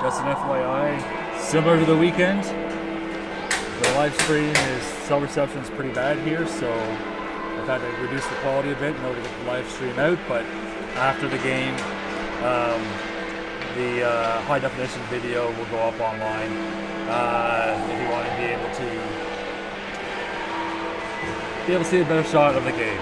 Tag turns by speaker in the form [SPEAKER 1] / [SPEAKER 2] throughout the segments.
[SPEAKER 1] Just an FYI, similar to the weekend, the live stream is cell reception is pretty bad here, so I've had to reduce the quality a bit in order to get the live stream out. But after the game, the high definition video will go up online if you want to be able to see a better shot of the game.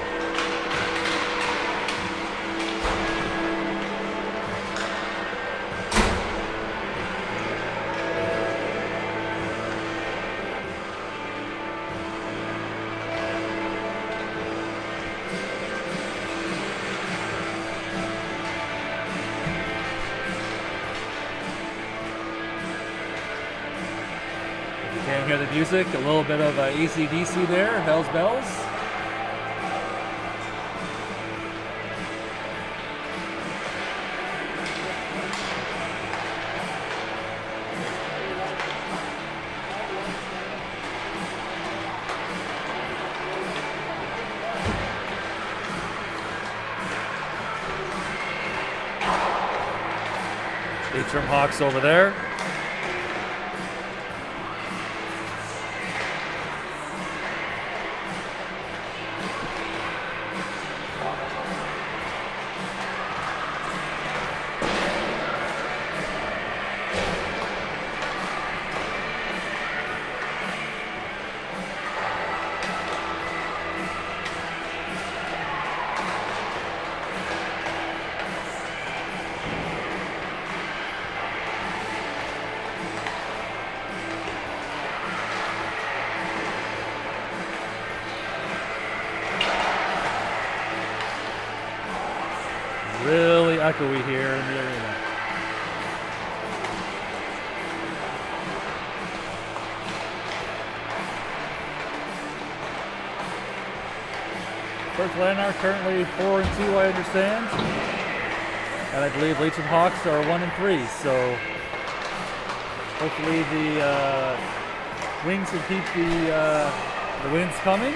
[SPEAKER 1] Can't hear the music, a little bit of AC/DC there, Hells Bells. Leitrim Hawks over there. Really echoey here in the arena. First Lanark currently 4-2, I understand, and I believe Leitrim Hawks are 1-3. So hopefully the Wings can keep the wins coming.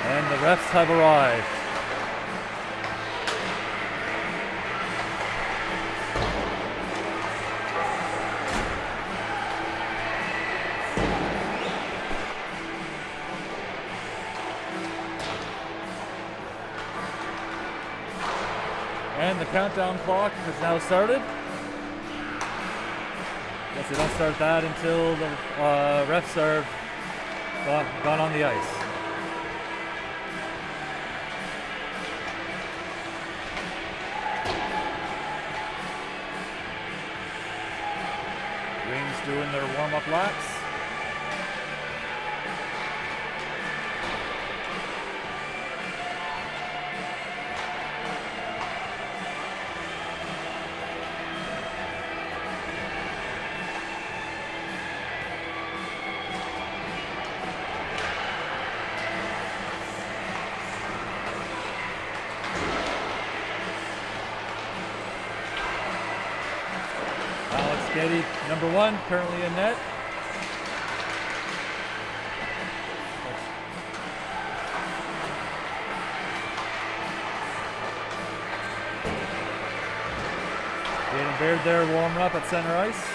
[SPEAKER 1] And the refs have arrived. And the countdown clock has now started. Guess they don't start that until the refs are gone on the ice. Wings doing their warm-up laps. Getty, number 1, currently in net. Getting Baird there warming up at center ice.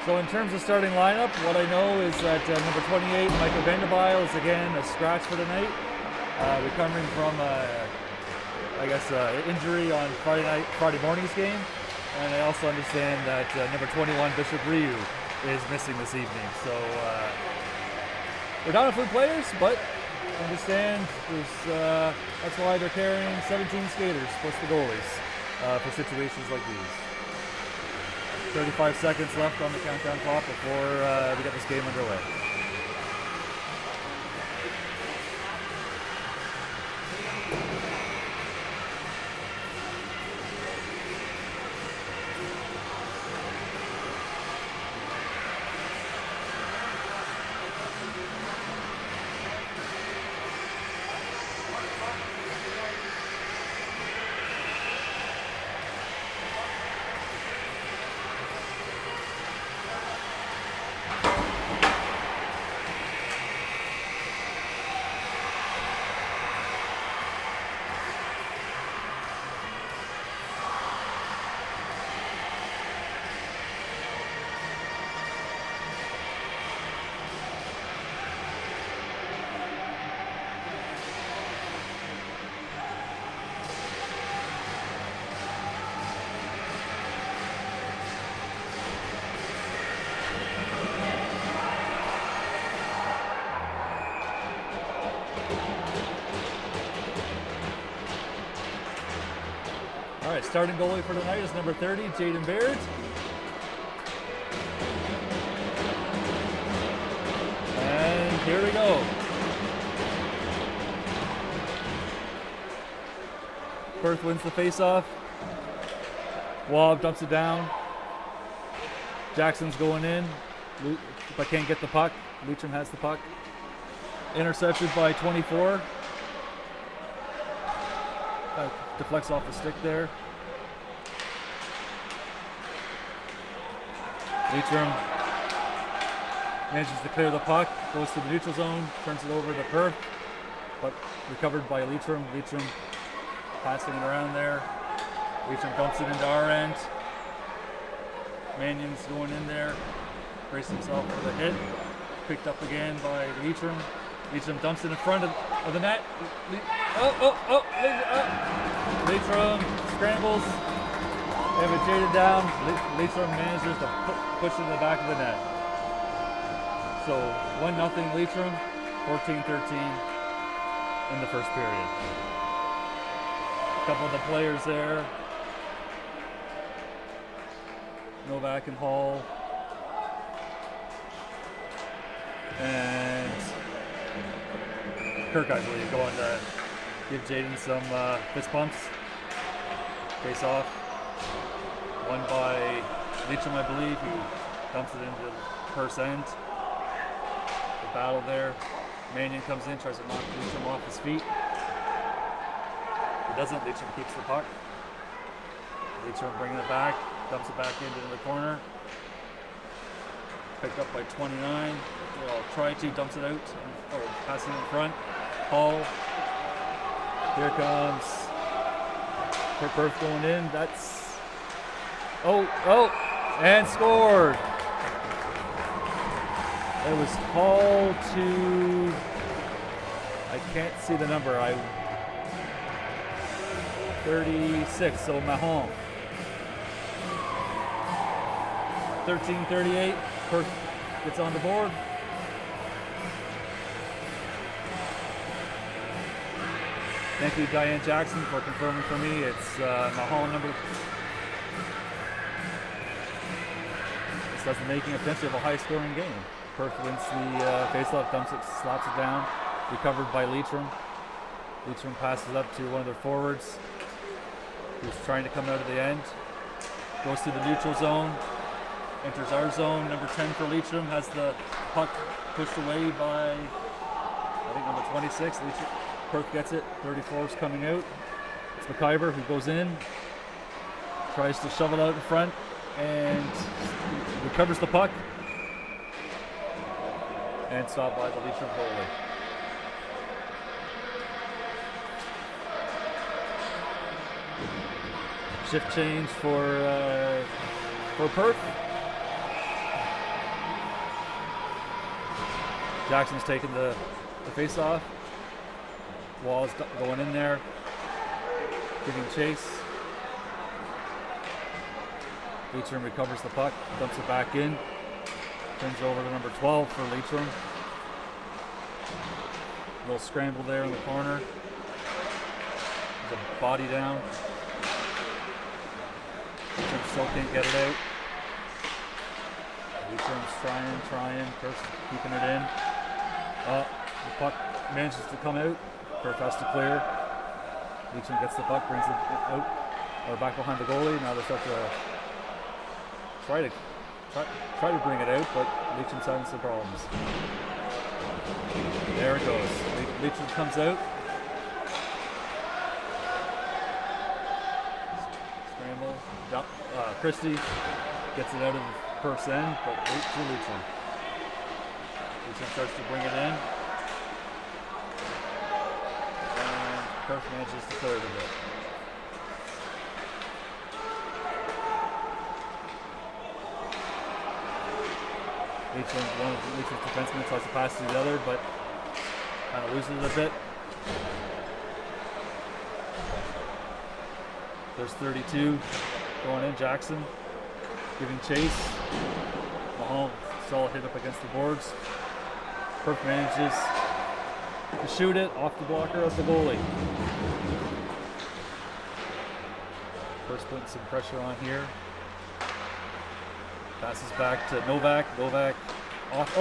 [SPEAKER 1] So in terms of starting lineup, what I know is that number 28, Michael Vandebile, is again a scratch for tonight, recovering from, injury on Friday morning's game. And I also understand that number 21, Bishop Ryu, is missing this evening. So we're down a few players, but I understand that's why they're carrying 17 skaters plus the goalies for situations like these. 35 seconds left on the countdown clock before we get this game underway. All right, starting goalie for tonight is number 30, Jaden Baird. And here we go. Perth wins the faceoff. Wob dumps it down. Jackson's going in, but can't get the puck. Leitrim has the puck. Intercepted by 24. Deflects off the stick there. Leitrim manages to clear the puck, goes to the neutral zone, turns it over to Perth, but recovered by Leitrim. Leitrim passing it around there. Leitrim dumps it into our end. Mannion's going in there, braces himself for the hit. Picked up again by Leitrim. Leitrim dumps it in front of the net. Leitrim scrambles. They have it jaded down. Leitrim manages to push it in the back of the net. So 1-0 Leitrim, 14-13 in the first period. A couple of the players there. Novak and Hall. And Kirk, I believe, going to give Jaden some fist bumps. Face off. Won by Leitrim, I believe, who dumps it into the purse end. The battle there. Mannion comes in, tries to knock Leitrim off his feet. He doesn't. Leitrim keeps the puck. Leitrim bringing it back, dumps it back into the corner. Picked up by 29. Well, try to dumps it out, or passing in front. Hall. Here comes Perth going in. That's and scored. It was called to, I can't see the number. 36. So Mahon. 13:38. Perth gets on the board. Thank you, Diane Jackson, for confirming for me. It's Mahon number. This doesn't make it potentially of a high-scoring game. Perth wins the faceoff, dumps it, slaps it down. Recovered by Leitrim. Leitrim passes up to one of their forwards, who's trying to come out of the end. Goes to the neutral zone. Enters our zone. Number 10 for Leitrim has the puck pushed away by, I think, number 26. Perth gets it. 34 is coming out. It's McIver who goes in, tries to shove it out in front, and recovers the puck. And stopped by the Leitrim goalie. Shift change for Perth. Jackson's taking the face off. Wall's going in there, giving chase. Leitrim recovers the puck, dumps it back in, turns it over to number 12 for Leitrim. A little scramble there in the corner. The body down. Leitrim still can't get it out. Leitrim's trying, first keeping it in. The puck manages to come out. Perth has to clear. Leitrim gets the puck, brings it out, or back behind the goalie. Now they start to try to bring it out, but Leitrim's having some problems. There it goes. Leitrim comes out. Scramble. Christie gets it out of Perth's end, but out to Leitrim. Leitrim starts to bring it in. And Perth manages to clear it a bit. One of Leitrim's defensemen tries to pass to the other, but kind of loses it a bit. There's 32 going in. Jackson giving chase. Mahone, solid hit up against the boards. Perth manages to shoot it off the blocker of the goalie. Perth putting some pressure on here. Passes back to Novak. Novak off.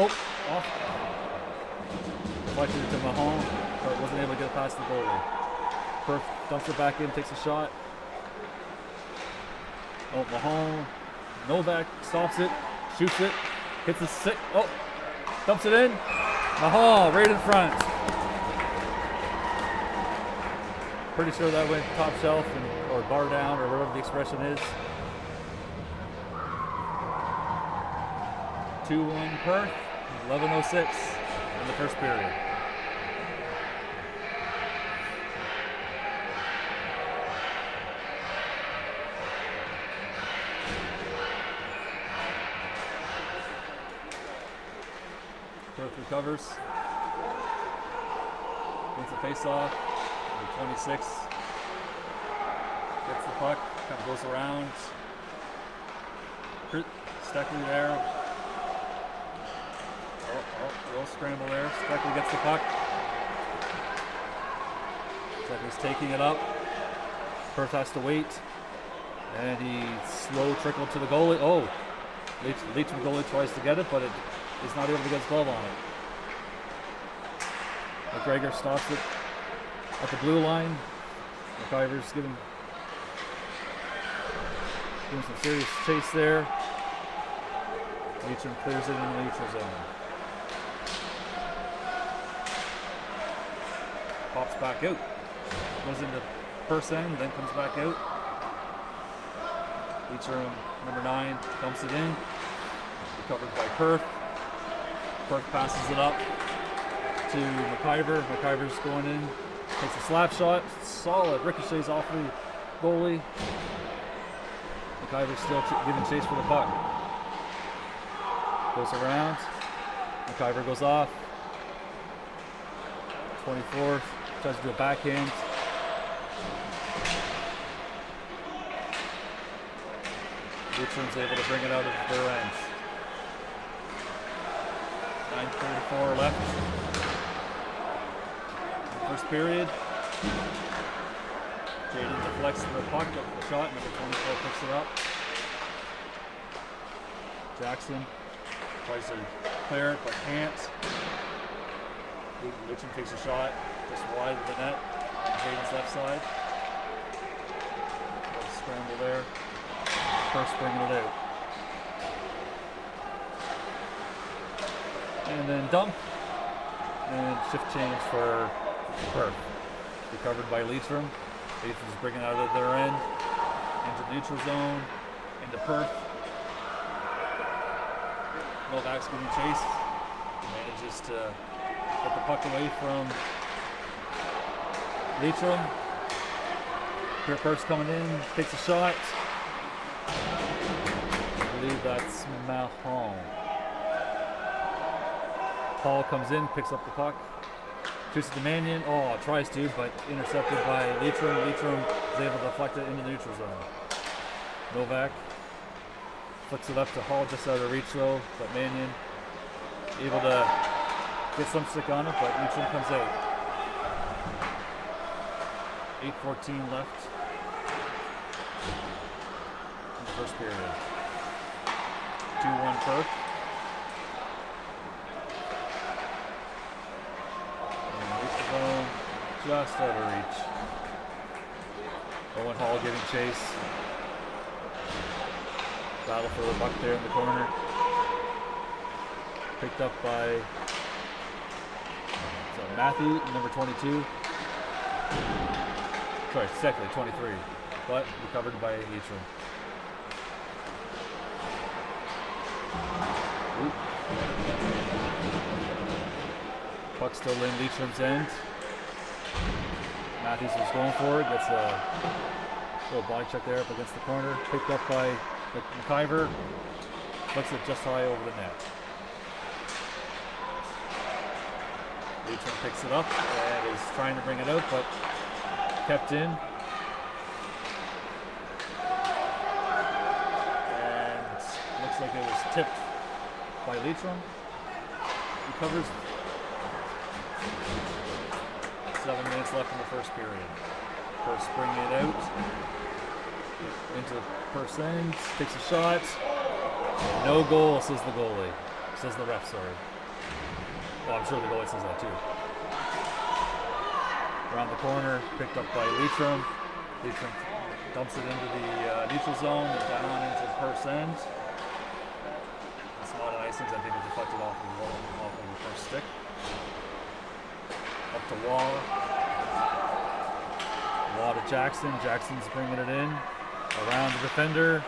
[SPEAKER 1] Deflected it to Mahone, but wasn't able to get it past the goalie. Perth dumps it back in, takes a shot. Mahone. Novak stops it, shoots it, hits the stick. Dumps it in. Mahone right in front. Pretty sure that went top shelf or bar down or whatever the expression is. 2-1 Perth, 11:06 in the first period. Perth recovers. Wins the face-off. Number 26 gets the puck, kind of goes around. Steckley there. A little scramble there. Steckley gets the puck. Steckley's taking it up. Perth has to wait. And he slow trickled to the goalie. Leitrim goalie tries to get it, but he's not able to get his glove on it. McGregor stops it at the blue line. McIver's giving some serious chase there. Leitrim clears it in the neutral zone. Pops back out. Goes into first end, then comes back out. Leitrim, number 9, dumps it in. Recovered by Perth. Perth passes it up to McIver. McIver's going in. Takes a slap shot. Solid. Ricochets off the goalie. McIver's still giving chase for the puck. Goes around. McIver goes off. 24 tries to do a backhand. Leitrim's able to bring it out of their end. 9:34 left. First period. Jaden deflects the puck, the shot. Number 24 picks it up. Jackson tries to clear it, but can't. Leitrim takes a shot just wide of the net. Jaden's left side. Scramble there. First bringing it out. And then dump. And shift change for Perth. Recovered by Leitrim. Leitrim's bringing out of their end. Into the neutral zone. Into Perth. Novak's giving chase. Manages to get the puck away from Leitrim. Perth's coming in. Takes a shot. I believe that's Mahone. Paul comes in, picks up the puck, shoots it to Mannion. Oh, tries to, but intercepted by Leitrim. Leitrim is able to deflect it into the neutral zone. Novak flicks it up to Hall, just out of reach though, but Mannion able to get some stick on it, but Leitrim comes out. 8:14 left in the first period. 2-1 Perth. Just out of reach. Owen Hall giving chase. Battle for the puck there in the corner. Picked up by Matthew, number 22. Sorry, secondly 23, but recovered by Leitrim. Puck still in Leitrim's end. Matthews was going for it, gets a little body check there up against the corner. Picked up by McIver, flicks it just high over the net. Leitrim picks it up and is trying to bring it out, but kept in. And looks like it was tipped by Leitrim. Recovers. 7 minutes left in the first period. First bring it out into the first end, takes a shot. No goal, says the goalie. Says the ref, sorry. Well, I'm sure the goalie says that too. Around the corner, picked up by Leitrim. Leitrim dumps it into the neutral zone and down into the first end. Some odd icings, I think it deflected off of the first stick. Up to Waugh. Waugh to Jackson. Jackson's bringing it in. Around the defender.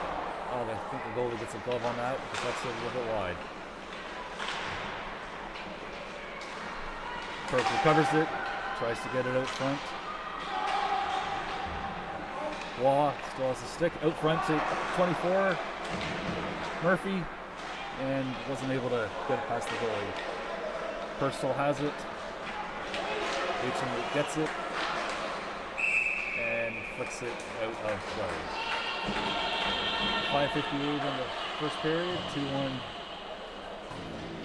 [SPEAKER 1] Oh, I think the goalie gets a glove on that. Deflects it a little bit wide. Perth recovers it. Tries to get it out front. Waugh still has the stick. Out front to 24. Murphy. And wasn't able to get it past the goalie. Perth still has it. Leitrim gets it and flicks it out of play. 5:58 in the first period, 2-1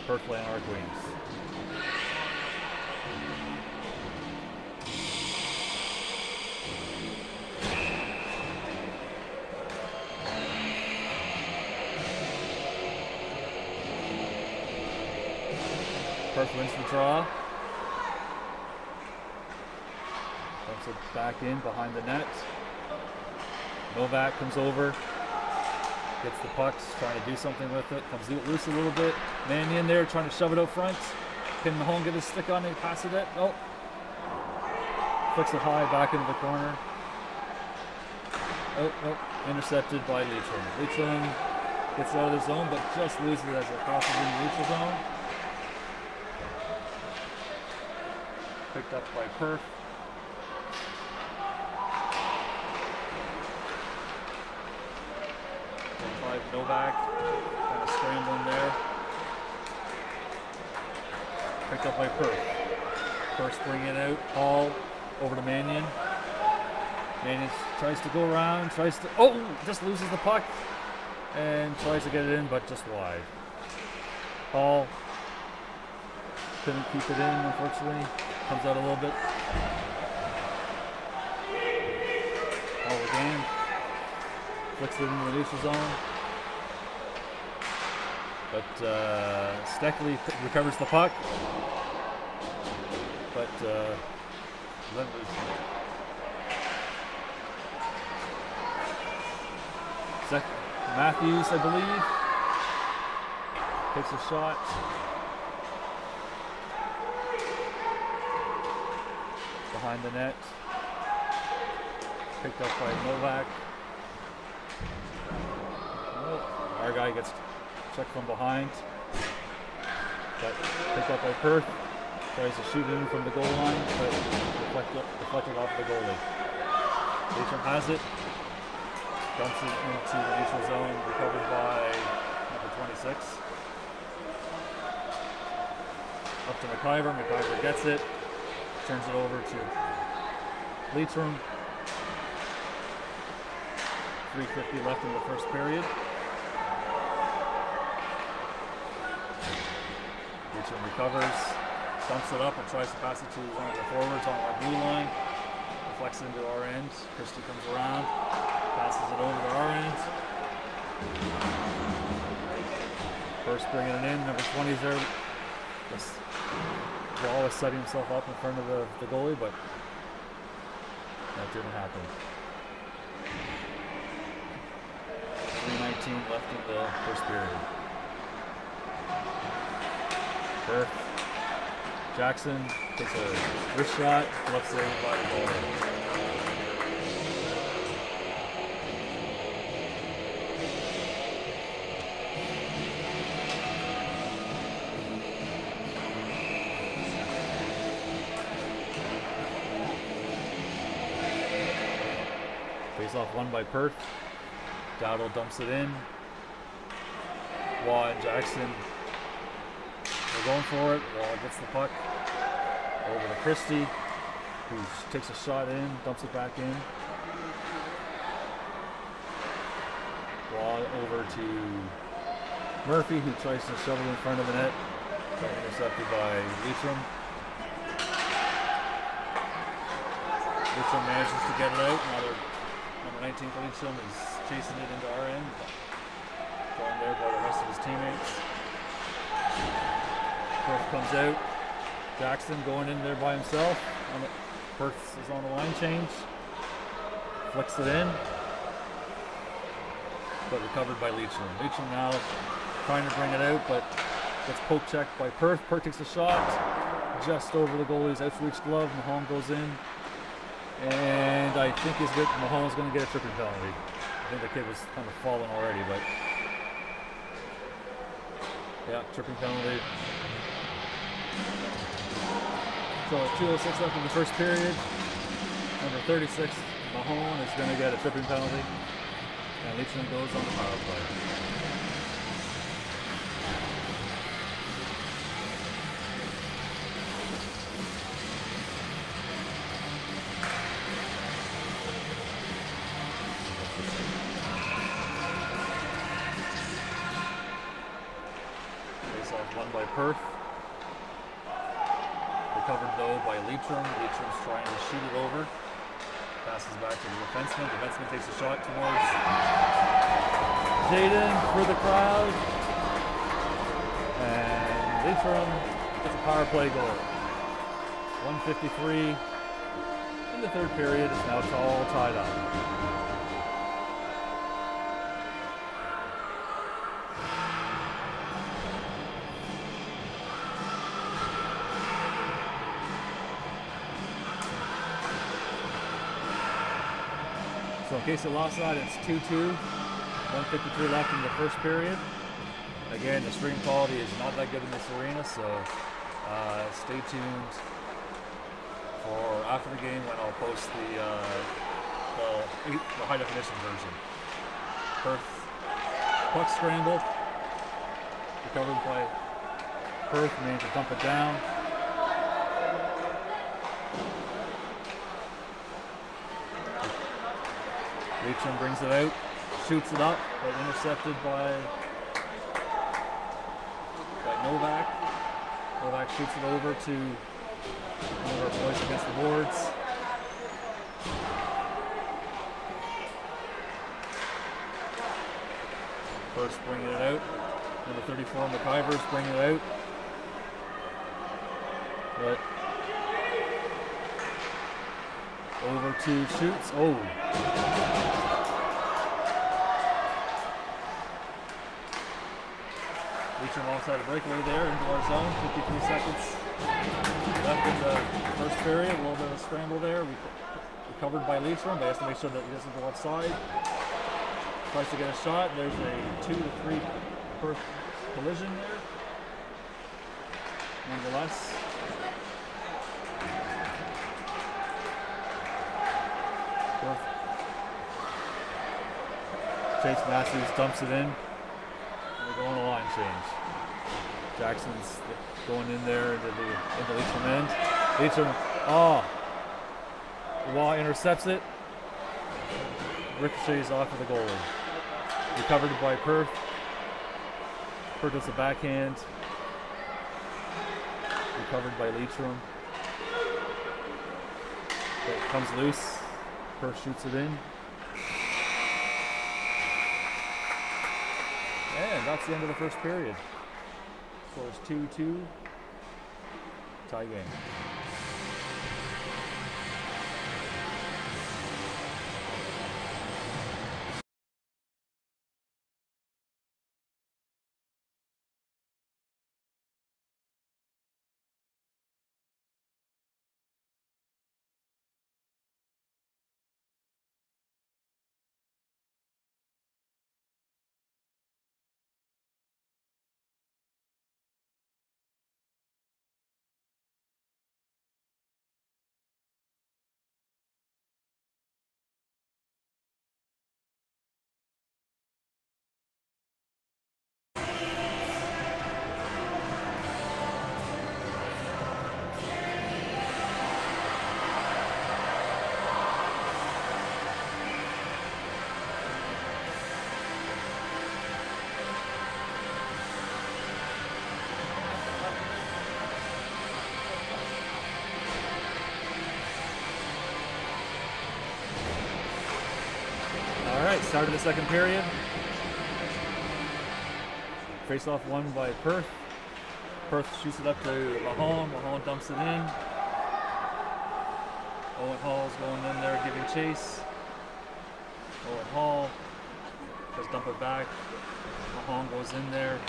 [SPEAKER 1] Perth Lanark wins. Perth wins the draw. Dumps it back in behind the net. Novak comes over, gets the pucks, trying to do something with it, comes loose a little bit. Mannion there trying to shove it out front. Can Mahone get his stick on it, pass it? Nope. Flicks it high back into the corner. Oh, nope. Intercepted by Leitrim. Leitrim gets out of the zone, but just loses as it crosses in the neutral zone. Picked up by Perth. Novak, kind of scrambling there. Picked up by Perth. Perth bringing it out. Hall over to Mannion. Mannion tries to go around, just loses the puck and tries to get it in, but just wide. Hall couldn't keep it in, unfortunately. Comes out a little bit. Hall again. Flicks it into the neutral zone. But Steckley recovers the puck. But Matthews, I believe, takes a shot. Behind the net. Picked up by Novak. Our guy gets checked from behind, but picked up by Perth. Tries to shoot in from the goal line, but deflected off the goalie. Leitrim has it. Dumps it into the neutral zone, recovered by number 26. Up to McIver. McIver gets it. Turns it over to Leitrim. 3:50 left in the first period. Leitrim recovers, dumps it up and tries to pass it to one of the forwards on our blue line. Deflects into our end. Christie comes around, passes it over to our end. First bringing it in, number 20 is there. Wallace setting himself up in front of the goalie, but that didn't happen. 3:19 left in the first period. Berth. Jackson takes a wrist shot, left save by the goalie. Face-off won by Perth. Dowdle dumps it in. Waugh and Jackson are going for it. Waugh gets the puck over to Christie, who takes a shot in, dumps it back in. Waugh over to Murphy, who tries to shove it in front of the net. Intercepted by Leitrim. Leitrim manages to get it out. Number 19 for Leitrim is chasing it into our end. Going there by the rest of his teammates. Perth comes out. Jackson going in there by himself. Perth is on the line change. Flicks it in. But recovered by Leitrim. Leitrim now trying to bring it out, but gets poke checked by Perth. Perth takes a shot just over the goalie's outreach glove. Mahone goes in. And I think Mahone's going to get a tripping penalty. I think the kid was kind of falling already, but yeah, tripping penalty. So 2:06 left in the first period. Number 36, Mahone, is going to get a tripping penalty. And Leitrim goes on the power play. Won by Perth. Recovered though by Leitrim. Leitrim's trying to shoot it over. Passes back to the defenseman. Defenseman takes a shot towards Jaden for the crowd. And Leitrim gets a power play goal. 1:53 in the third period. It's now all tied up. So in case you lost that, it's 2-2. 1:53 left in the first period. Again, the screen quality is not that good in this arena, so stay tuned for after the game when I'll post the high definition version. Perth puck scramble. Recovered by Perth, managed to dump it down. Leitrim brings it out, shoots it up, but intercepted by Novak. Novak shoots it over to one of our boys against the boards. First bringing it out. Number 34, McIver's bringing it out. But over to shoots. Oh. Leitrim offside a breakaway there into our zone. 53 seconds left in the first period. A little bit of a scramble there. Recovered by Leitrim, but he has to make sure that he doesn't go offside. Tries to get a shot. There's a 2-3 Perth collision there. Nonetheless. Chase Matthews dumps it in. We're going to line change. Jackson's going in there into Leitrim end. Leitrim, oh, Waugh intercepts it. Ricochets off of the goalie. Recovered by Perth. Perth does a backhand. Recovered by Leitrim. It comes loose. Perth shoots it in. And that's the end of the first period. Scores 2-2. Tie game. Alright, start of the second period. Face off won by Perth. Perth shoots it up to Mahone. Mahone dumps it in. Owen Hall's going in there giving chase. Owen Hall just dump it back. Mahone goes in there.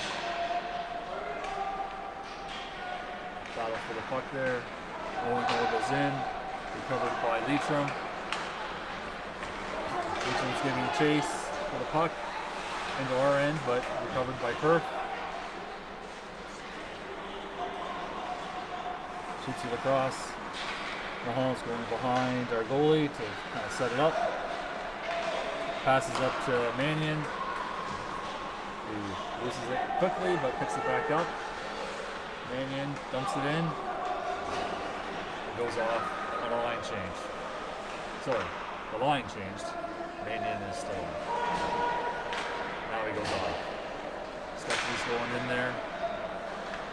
[SPEAKER 1] Battle for the puck there. Owen Hall goes in. Recovered by Leitrim. Leitrim's giving chase for the puck into our end, but recovered by Perth. Shoots it across. Mahomes going behind our goalie to kind of set it up. Passes up to Mannion, who loses it quickly but picks it back up. Mannion dumps it in. It goes off on a line change. Sorry, the line changed. Mannion is still on. Now he goes off. Steckley's going in there.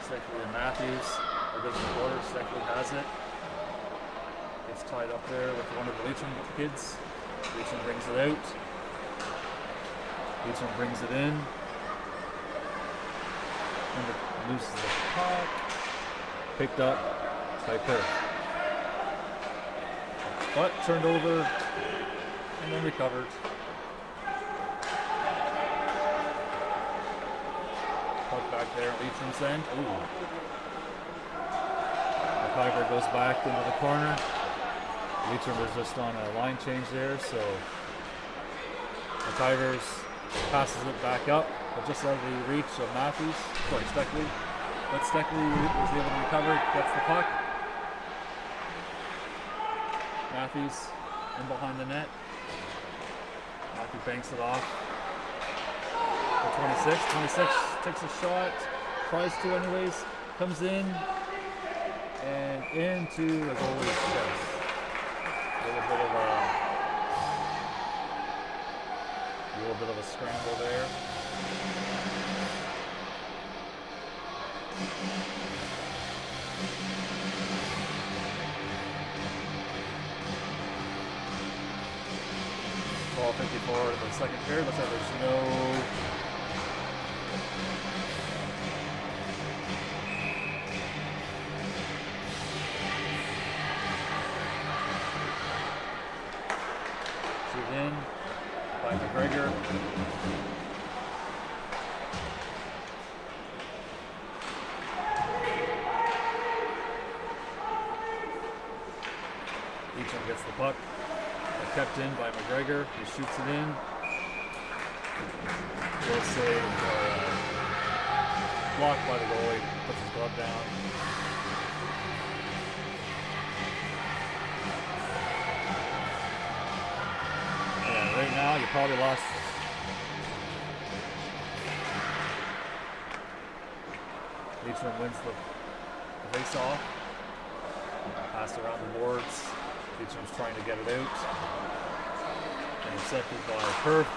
[SPEAKER 1] Steckley and Matthews are good in the quarter. Steckley has it. It's tied up there with one of the Leitrim kids. Leitrim brings it out. Leitrim brings it in. And it loses the puck. Picked up by Perth. But turned over and then recovered. Puck back there, Leitrim's end. Ooh. McIver goes back into the corner. Leitrim was just on a line change there, so McIver's passes it back up, but just out of the reach of Matthews. Sorry, Steckley. But Steckley was able to recover, gets the puck. Matthews in behind the net. Matthew banks it off for 26. 26 takes a shot, tries to anyways, comes in and into the goalie's chest. A little bit of a scramble there. .54 in the second period. Looks like there's no shoot in by McGregor. Leitrim gets the puck. Kept in by McGregor. He shoots it in. Will save. Blocked by the goalie. Puts his glove down. Yeah, right now you probably lost. Leitrim wins the face-off. Pass around the boards. Leitrim's trying to get it out. Intercepted by Perth.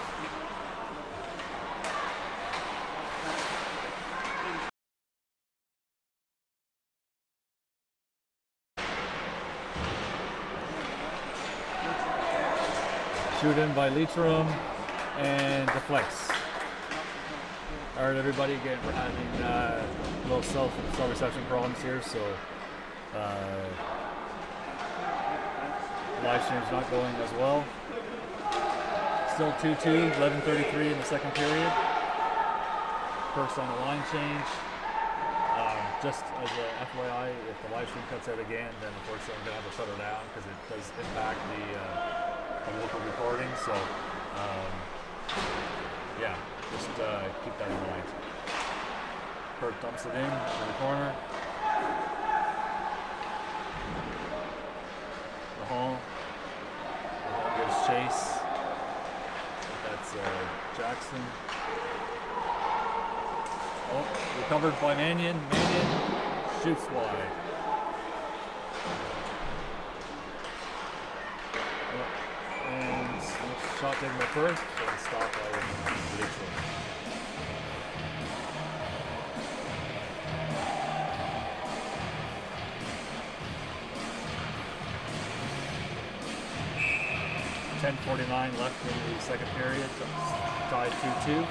[SPEAKER 1] Shoot in by Leitrim and deflects. Alright everybody, again we're having a little cell reception problems here, so the live stream's not going as well. Still 2-2, 11:33 in the second period. First on the line change. Just as a FYI, if the live stream cuts out again, then unfortunately I'm going to have to shut her down because it does impact the local recording. So yeah, just keep that in mind. Perth dumps it in the corner. The home gives chase. That's Jackson. Oh, recovered by Mannion. Mannion shoots wide. And shot taken by Perth, and stopped by Leitrim. .10:49 left in the second period, tied 2-2.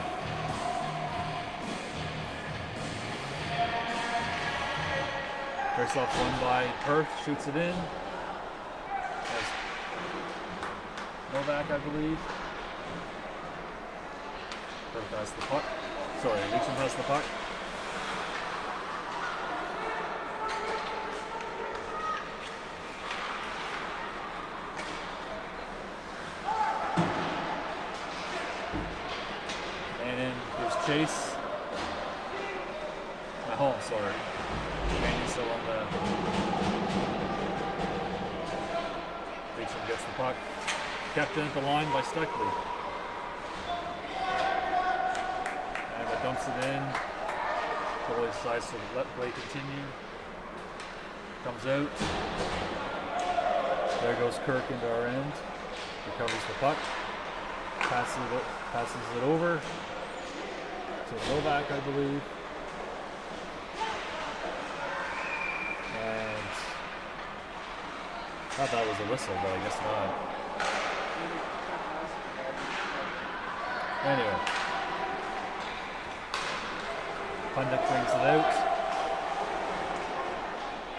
[SPEAKER 1] First off won by Perth, shoots it in. That's Novak, I believe. Perth has the puck. Sorry, Leitrim has the puck. Chase. Oh, sorry. Manny's still on the. Leitrim gets the puck. Kept in at the line by Stuckley. And it dumps it in. Goalie decides to let play continue. Comes out. There goes Kirk into our end. Recovers the puck. Passes it over. To Novak, I believe. And I thought that was a whistle, but I guess not. Anyway. Pundit brings it out.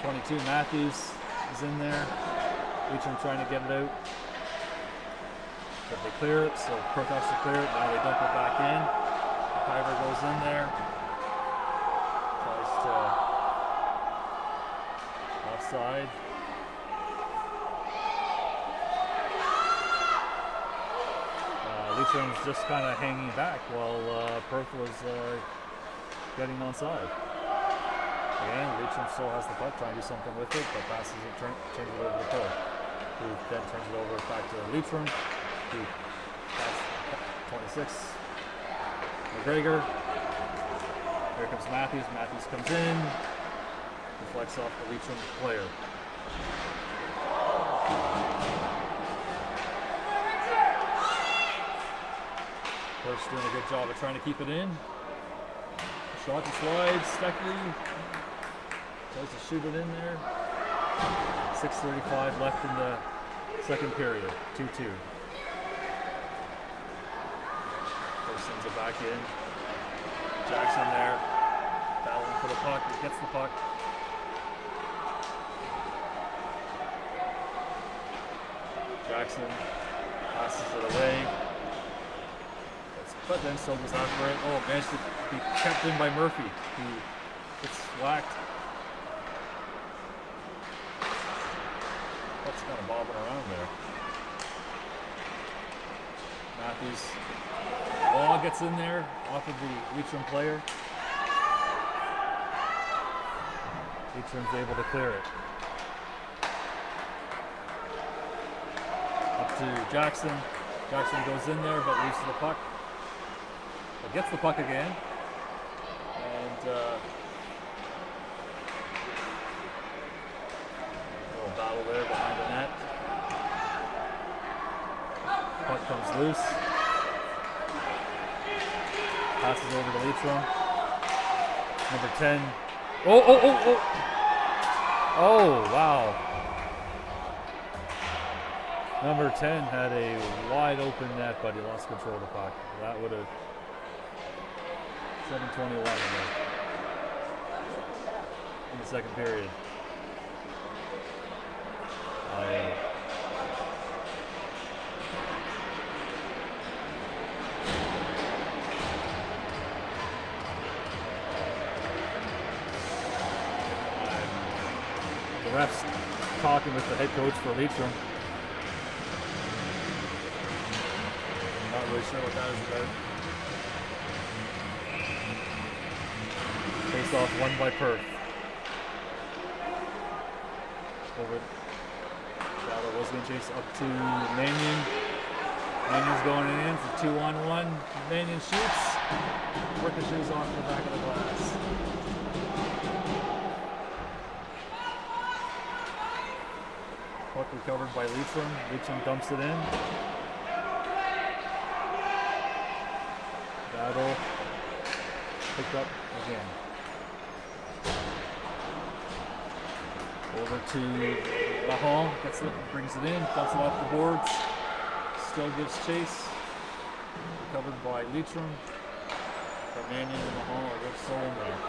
[SPEAKER 1] 22 Matthews is in there. Leitrim trying to get it out. But they clear it, so Perth has to clear it. Now they dump it back in. Piver goes in there, tries to offside. Leitrim's just kind of hanging back while Perth was getting onside. Again, Leitrim still has the puck, trying to do something with it, but passes it, turns it over to Perth, who then turns it over back to Leitrim, who passes 26. McGregor. Here comes Matthews. Matthews comes in. Deflects off the Leitrim player. Perth's doing a good job of trying to keep it in. Shot to slide. Steckley tries to shoot it in there. 6:35 left in the second period. 2-2. Sends it back in. Jackson there, battling for the puck. He gets the puck. Jackson passes it away. But then still goes after it. Oh, managed to be kept in by Murphy. He gets whacked. Puck's kind of bobbing around there. Matthews. Law gets in there off of the Leitrim player. Leitrim's able to clear it. Up to Jackson. Jackson goes in there but loses the puck. But gets the puck again. And battle there behind the net. Puck comes loose. Passes over to Leitrim. Number 10. Oh! Oh, wow. Number 10 had a wide open net, but he lost control of the puck. That would have 7:21 in the second period. The ref's talking with the head coach for Leitrim. Not really sure what that is about. Face off won by Perth. Over. Shadow was going to chase up to Mannion. Mannion's going in for 2-on-1. Mannion shoots. Ricochets off the back of the glass. Puck recovered by Leitrim. Leitrim dumps it in. Battle. Picked up again. Over to Mahal. Gets it, brings it in. Dumps it off the boards. Still gives chase. Recovered by Leitrim. But Mannion and Mahal are good soul in there.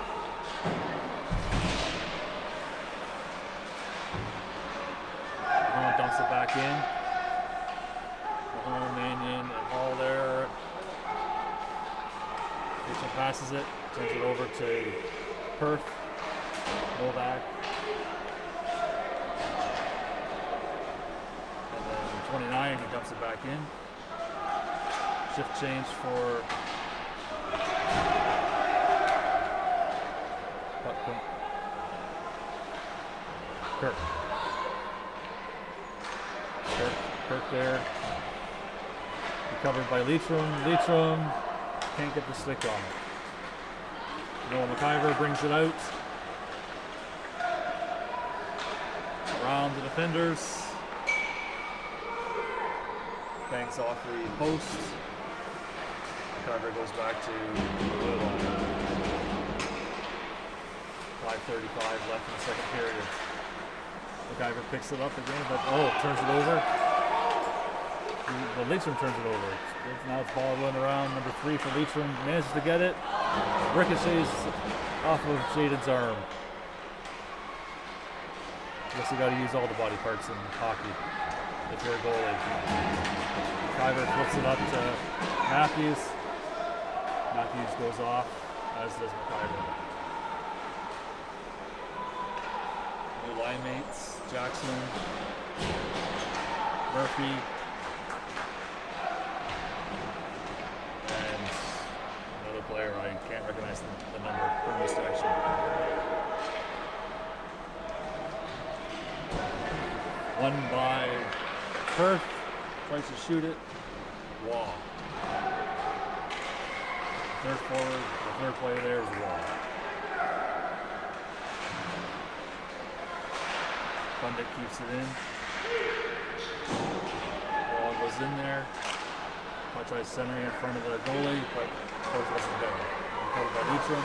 [SPEAKER 1] Dumps it back in. Mahal, Mannion, and Hall there. Leitrim passes it, turns it over to Perth. Novak. And then 29, he dumps it back in. Shift change for Kirk. Kirk there. Recovered by Leitrim. Leitrim can't get the stick on it. Noah McIver brings it out. Around the defenders. Banks off the post. McIver goes back to the blue line. 5:35 left in the second period. McIver picks it up again, but turns it over. The Leitrim turns it over. Now it's ball running around. Number 3 for Leitrim manages to get it. Ricochets off of Jaden's arm. Guess you got to use all the body parts in hockey if you're a goalie. Kyver flips it up to Matthews. Matthews goes off, as does McIver. New line mates, Jackson, Murphy, and another player I can't recognize the number from this section. Won by Perth, tries to shoot it, Wall. Third forward, the third player there is Wall. Pundit keeps it in. Wall goes in there. I'll try centering in front of the goalie, but Perth wasn't there. Covered by Leitrim.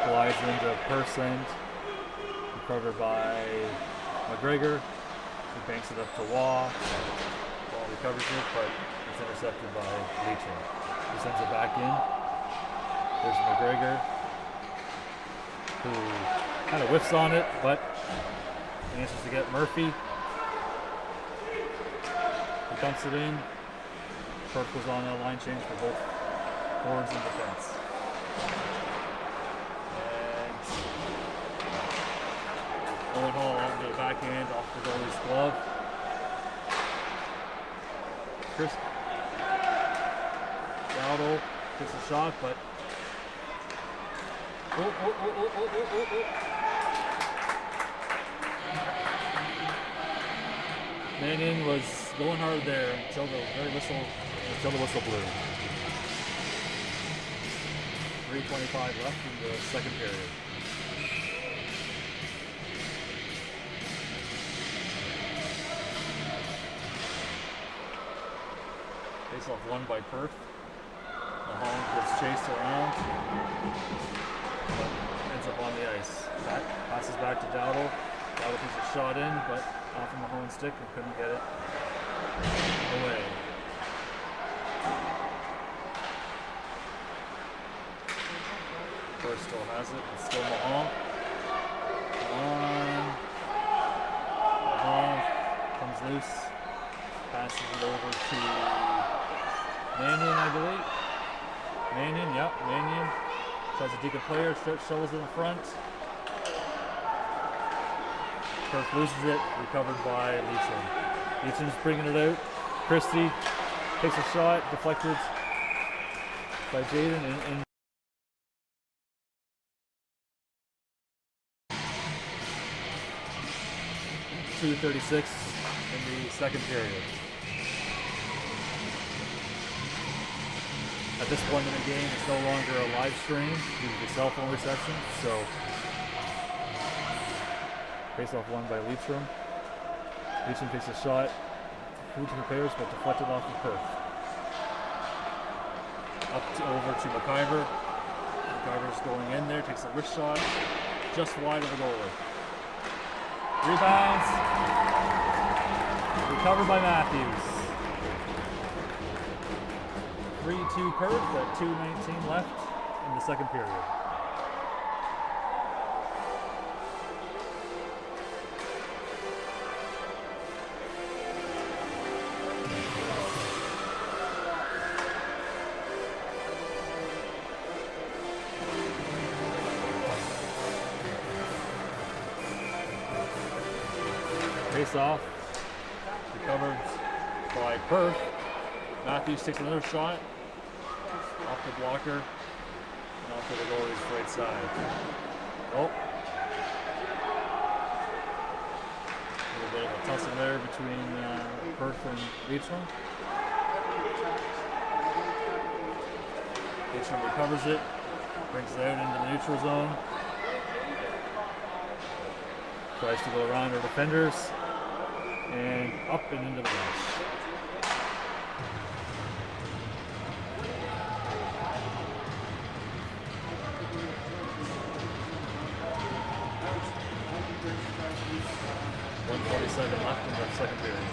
[SPEAKER 1] Glides into Perth's end. Recovered by McGregor. He banks it up to Waugh. Waugh recovers it, but it's intercepted by Leitrim. He sends it back in. There's McGregor, who kind of whiffs on it, but manages to get Murphy. He dumps it in. Perth goes on a line change for both forwards and defense. Owen Hall onto the backhand off the goalie's glove. Chris Dowdle gets a shot, but Mannion was going hard there until the very whistle until the whistle blew. 3:25 left in the second period. Face-off won by Perth. Holland gets chased around, but ends up on the ice. Passes back to Dowdle. Dowdle puts a shot in, but off from the Holland stick and couldn't get it away. Perth still has it. It's still Mahal. Mahal comes loose. Passes it over to Mannion, I believe. Mannion, yep, Mannion. Tries to dig a player, shovels it in front. Perth loses it, recovered by Leitrim. Leitrim's bringing it out. Christie takes a shot, deflected by Jaden. And 2:36 in the second period. At this point in the game, it's no longer a live stream due to the cell phone reception, so face-off won by Leitrim. Leitrim takes a shot, who prepares, but deflected off of Perth. Over to McIver. McIver's going in there, takes a wrist shot, just wide of the goalie. Rebounds, recovered by Matthews. 3-2 Perth at 2:19 left in the second period. Face off, recovered by Perth. Matthews takes another shot off the blocker and off to the goalie's right side. Oh, a little bit of a tussle there between Perth and Leitrim. Leitrim recovers it, brings it out into the neutral zone. Tries to go around our defenders and up and into the rush. Left in the second period.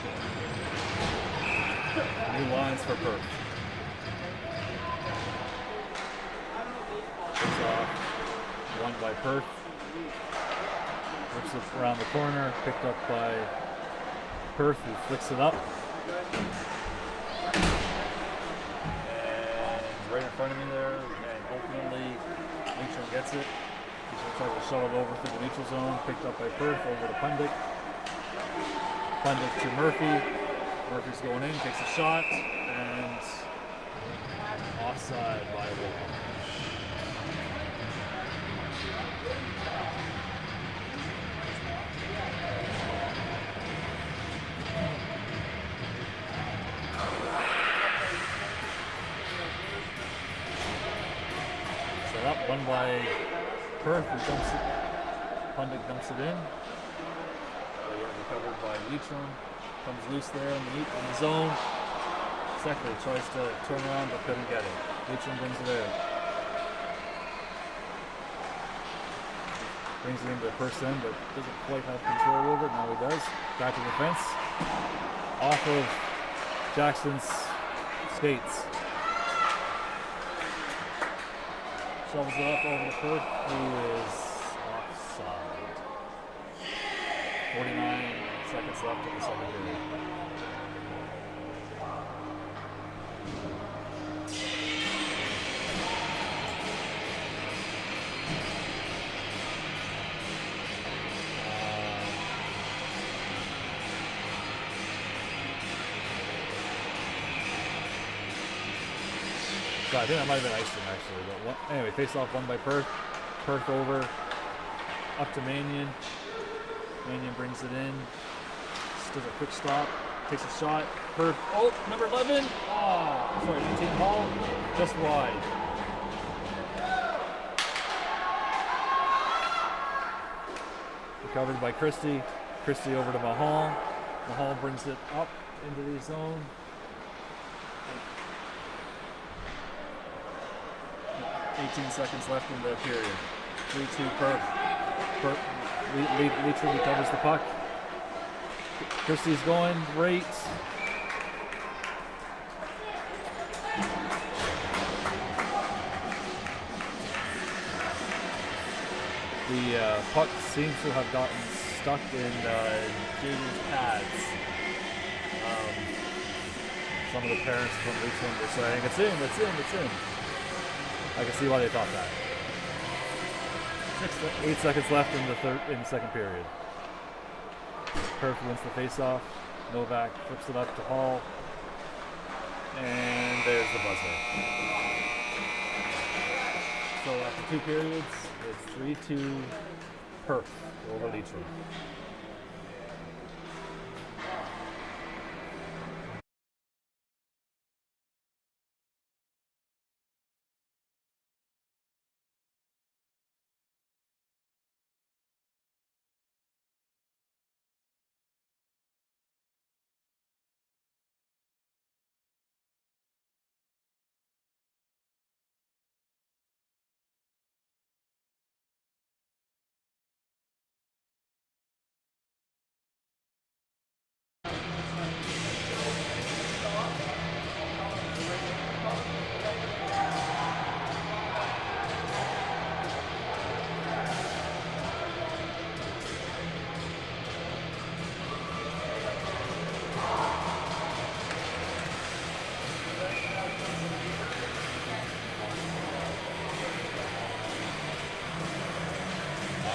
[SPEAKER 1] New lines for Perth. It's off. Won by Perth. Whips it around the corner. Picked up by Perth, who flicks it up. And right in front of me there. And ultimately, Leitrim gets it. Leitrim tries to shuttle it over through the neutral zone. Picked up by Perth over to Pundick. Pundick to Murphy. Murphy's going in, takes a shot, and offside by Wolf. Set up, won by Perth, who dumps it. Pundick dumps it in. Covered by Leitrim, comes loose there in the zone. Seckler tries to turn around but couldn't get it. Leitrim brings it out. Brings it into Perth's end but doesn't quite have control over it. Now he does. Back to the fence. Off of Jackson's skates. Shovels it up over to Perth, who is offside. 49 seconds left in the second period. I think that might have been icing actually. But anyway, face off won by Perth. Perth over, up to Mannion. Mannion brings it in. Just does a quick stop. takes a shot. Oh, number 11. Oh, sorry, 18 Hall, just wide. Recovered by Christie. Christie over to Mahal. Mahal brings it up into the zone. 18 seconds left in the period. 3-2 Perth. Leitrim recovers the puck. Christie's going great. The puck seems to have gotten stuck in Jamie's pads. Some of the parents from Leitrim were saying, it's in. I can see why they thought that. 8 seconds left in the second period. Perth wins the face-off. Novak flips it up to Hall. And there's the buzzer. So after 2 periods, it's 3-2 Perth over Leitrim.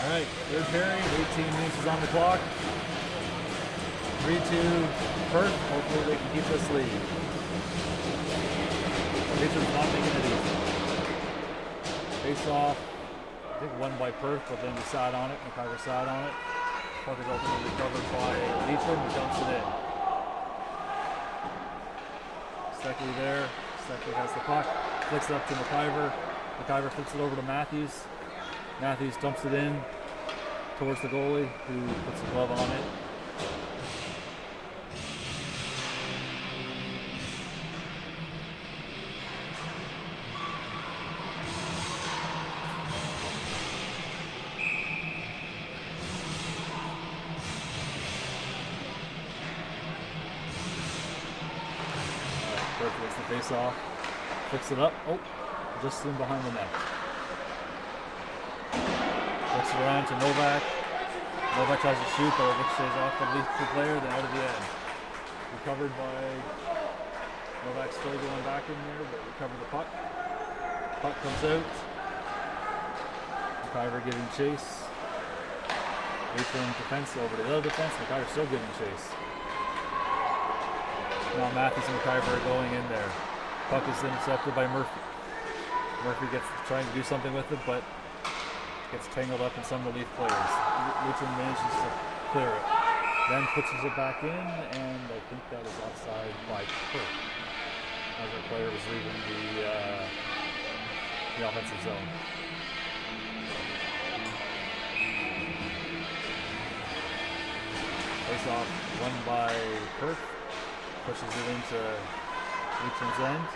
[SPEAKER 1] Alright, third period, 18 minutes is on the clock. 3-2 Perth, hopefully they can keep this lead. Leitrim's not making it easy. Face off, I think won by Perth, but then we sat on it, McIver sat on it. Puck is ultimately recovered by Leitrim, who dumps it in. Steckley there, Steckley has the puck, flicks it up to McIver. McIver flips it over to Matthews. Matthews dumps it in towards the goalie, who puts a glove on it. Perth gets the face off, flicks it up. Oh, just in behind the net. Flicks it around to Novak. Novak tries to shoot, but it stays off the Leitrim player, then out of the end. Recovered by Novak, still going back in there, but recovered the puck. Puck comes out. McIver giving chase. Leitrim defense over to the other defense. McIver still giving chase. Now Matthews and McIver are going in there. Puck is intercepted by Murphy. Murphy gets trying to do something with it, but gets tangled up in some of the Leaf players. Leitrim manages to clear it. Then pushes it back in, and I think that is offside by Perth, as our player was leaving the offensive zone. Face off, won by Perth. Pushes it into Leitrim's end.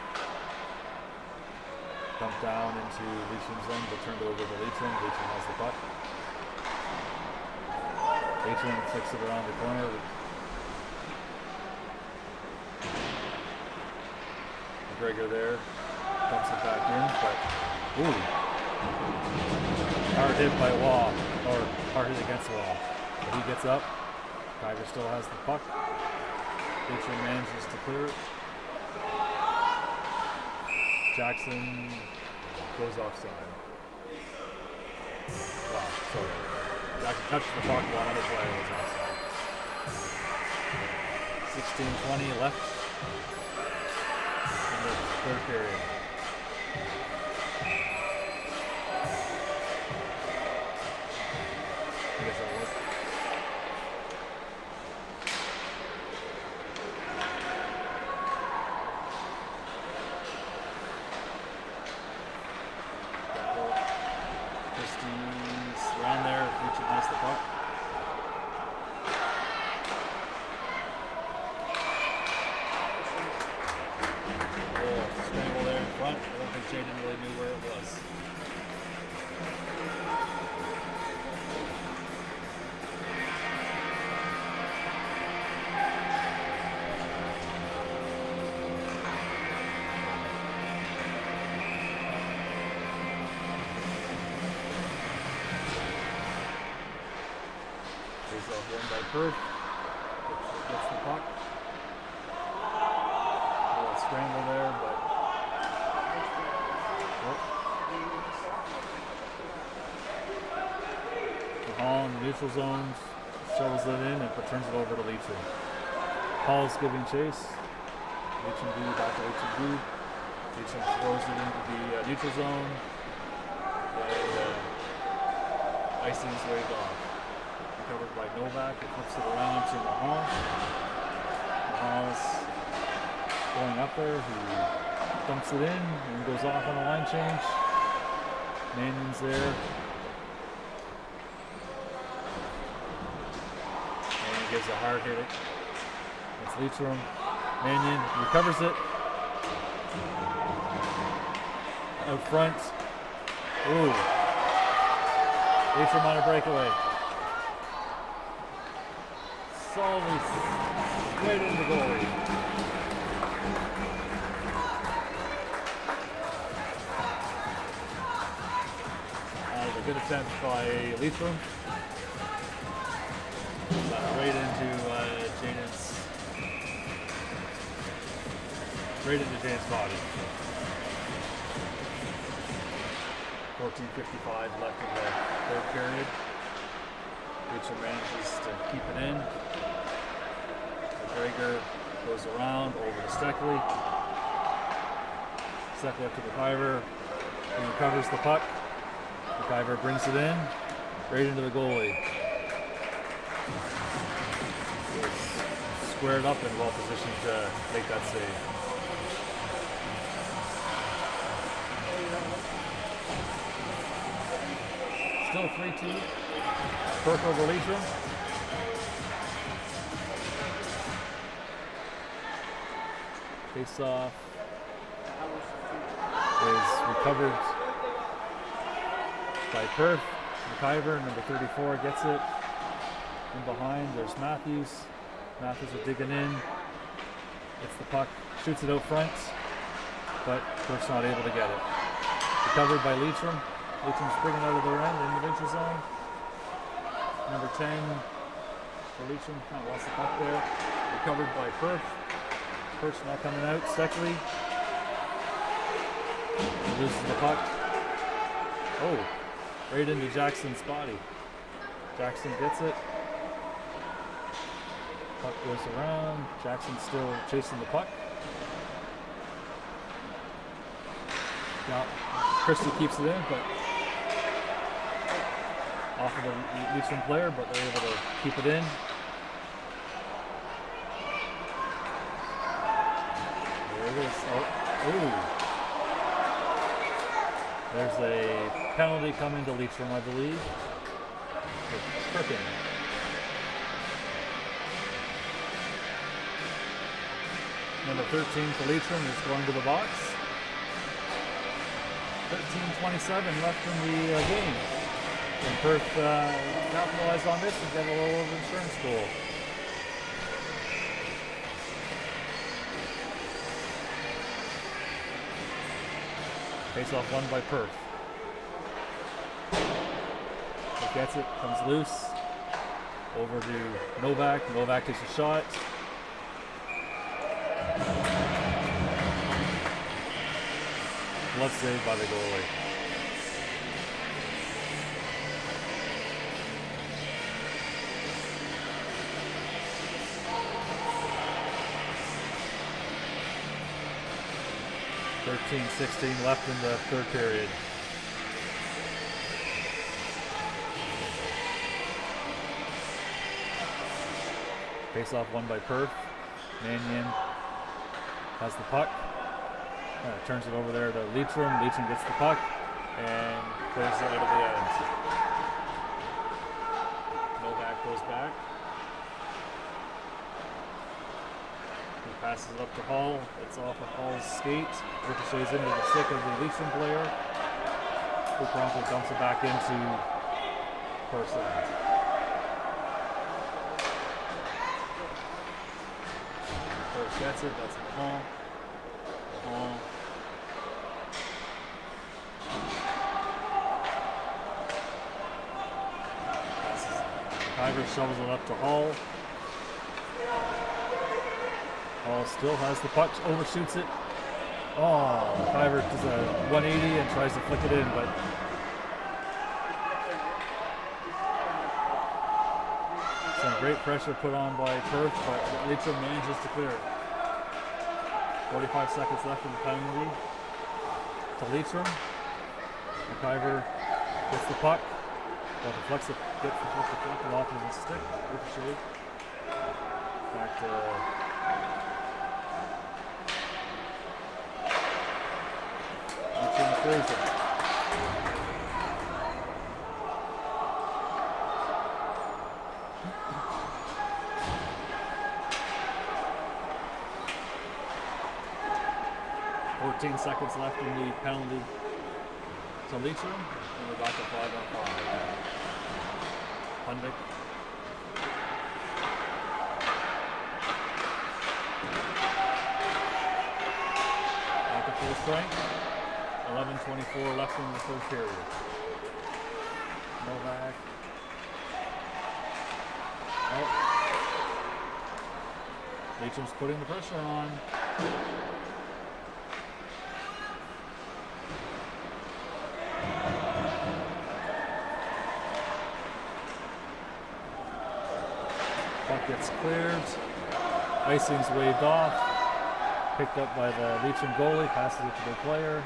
[SPEAKER 1] Dumped down into Leitrim's end, but turned over to Leitrim. Leitrim has the puck. Leitrim flicks it around the corner. McGregor there. Dumps it back in, but ooh. Hard hit by Wall, or hard hit against Wall. But he gets up. Tiger still has the puck. Leitrim manages to clear it. Jackson goes offside. Wow, sorry. Jackson touched the puck while another player was offside. 16:20 left in the third period. I guess that was. Face off one by Perth. Gets the puck. A little scramble there, but Hall in the neutral zone shovels it in and turns it over to Leitrim. Hall's giving chase. Leitrim B, back to Leitrim B. Leitrim throws it into the neutral zone. And icing's waved off. Recovered by Novak. He flips it around to Mahal. Mahal's going up there. He dumps it in and goes off on a line change. Mannion's there. Gives a hard hit. It's Leitrim. Mannion recovers it. Out front. Ooh. Leitrim on a breakaway. Solidly straight into the goalie. A good attempt by Leitrim. Right into Janet's body. 14:55 left in the third period. Leitrim manages to keep it in. McGregor goes around over to Steckley. Steckley up to McIver. He recovers the puck. McIver brings it in. Right into the goalie. Squared up and well positioned to make that save. Still 3-2. Perk over Leitrim. Face off is recovered by Perth. McIver, number 34, gets it. In behind, there's Matthews. Matthews are digging in. Gets the puck, shoots it out front, but Perth's not able to get it. Recovered by Leitrim. Leitrim springing out of their end in the neutral zone. Number 10 for Leitrim, kind of lost the puck there. Recovered by Perth. Perth's not coming out. Steckley loses the puck. Oh, right into Jackson's body. Jackson gets it. Puck goes around. Jackson's still chasing the puck. Now, Christie keeps it in, but off of the Leitrim player, but they're able to keep it in. There it is. Oh, ooh. There's a penalty coming to Leitrim, I believe. Frickin'. Number 13 for Leitrim is going to the box. 13:27 left in the game. And Perth capitalized on this and get a little over insurance goal. Face off won by Perth. He gets it, comes loose. Over to Novak. Novak takes a shot. Glove save by the goalie. (13:16) left in the third period. Face off won by Perth. Mannion has the puck. Turns it over there to Leitrim. Leitrim gets the puck and clears it out of the end. Novak goes back. He passes it up to Hall. It's off of Hall's skate. Ricochets into the stick of the Leitrim player, who promptly dumps it back into Perth's end. Perth gets it. That's Hall. Hall. Kyver shovels it up to Hall. Hall still has the puck, overshoots it. Oh, Kyver does a 180 and tries to flick it in, but some great pressure put on by Perth, but Leitrim manages to clear it. 45 seconds left in the penalty to Leitrim. Kyver gets the puck. Well, deflects it, gets the puck deflected off of his stick. Ricochet. Back to Leitrim clears it. Seconds left in the penalty to Leitrim, and we're back to 5-on-5. Pundick. Back at full strength. 11:24 left in the third period. Novak. Oh. Leitrim's putting the pressure on. Gets cleared. Icing's waved off. Picked up by the Leitrim goalie. Passes it to their player.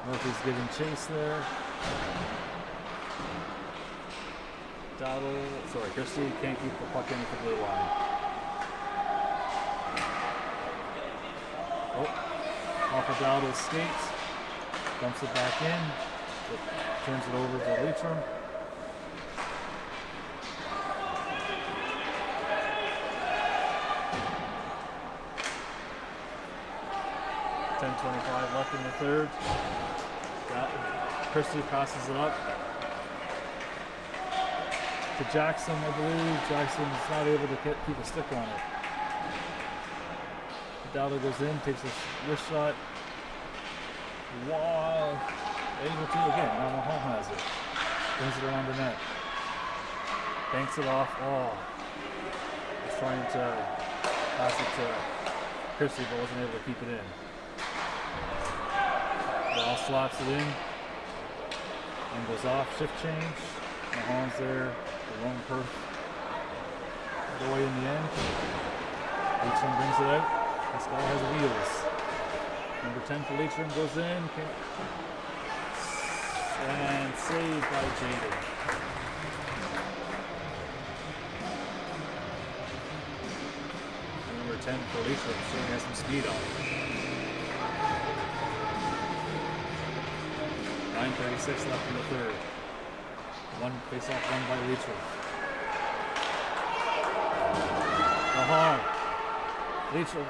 [SPEAKER 1] Murphy's giving chase there. Christie can't keep the puck in at the blue line. Oh, off of Dowdle's skates. Dumps it back in. Turns it over to Leitrim. 10:25 left in the third. Christie passes it up to Jackson, I believe. Jackson is not able to keep a stick on it. Dowdle goes in, takes a wrist shot. Wow. Able to again. Now Mahone has it. Brings it around the net. Banks it off. Oh. He's trying to pass it to Christie, but wasn't able to keep it in. Ball slaps it in and goes off. Shift change. Mahone's there. The lone Perth away in the end. Leitrim brings it out. This guy has wheels. Number 10 for Leitrim goes in. And saved by Jaden. And number 10 for Leitrim certainly has some speed on it. 9:36 left in the third. One face-off won by Leitrim. Mahon. Leitrim.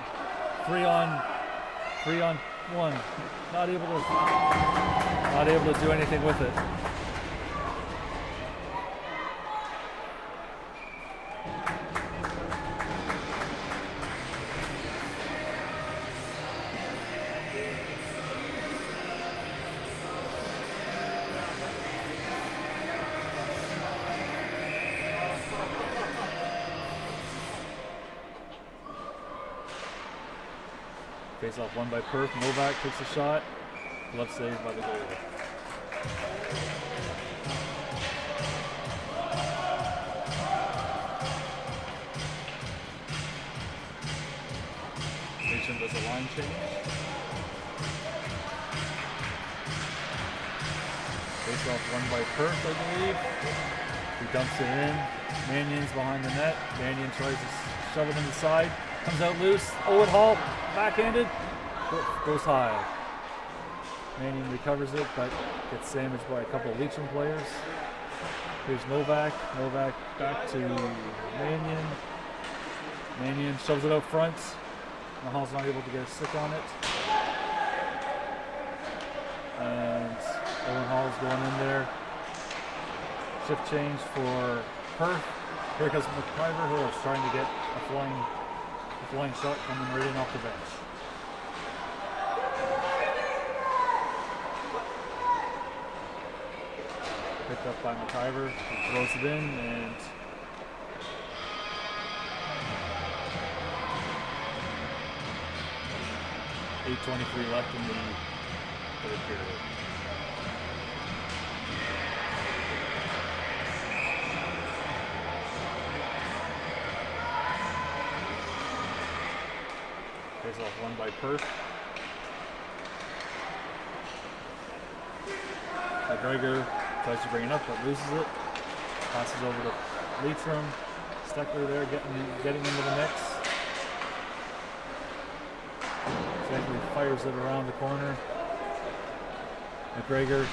[SPEAKER 1] 3-on-1. Not able to do anything with it. Face off won by Perth. Novak takes a shot. Glove saved by the goalie. Leitrim does a line change. Face off won by Perth, I believe. He dumps it in. Mannion's behind the net. Mannion tries to shove it inside. Comes out loose. Owen Hall, backhanded, goes high. Mannion recovers it, but gets sandwiched by a couple of Leitrim players. Here's Novak. Novak back to Mannion. Mannion shoves it out front. Mahal's not able to get a stick on it. And Owen Hall's going in there. Shift change for Perth. Here comes McIver, who is trying to get a flying shot coming right in off the bench. Picked up by McIver, he throws it in, and .8:23 left in the third period. Face off one by Perth. McGregor tries to bring it up but loses it. Passes over to Leitrim. Steckler there getting into the mix. Steckler fires it around the corner. McGregor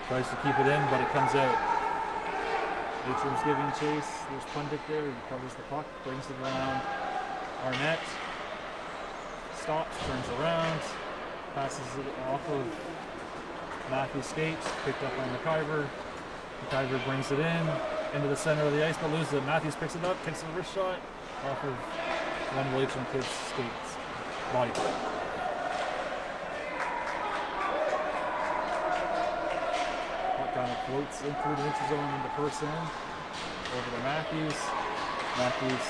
[SPEAKER 1] tries to keep it in, but it comes out. Leitrim's giving chase. There's Pundit there. He covers the puck, brings it around Arnett. Stops, turns around, passes it off of Matthew's skates, picked up by McIver. McIver brings it in, into the center of the ice, but loses it. Matthews picks it up, takes a wrist shot off of one of the Leitrim kids' skates. Body play. Puck kind of floats in through the neutral zone into person. Over to Matthews. Matthews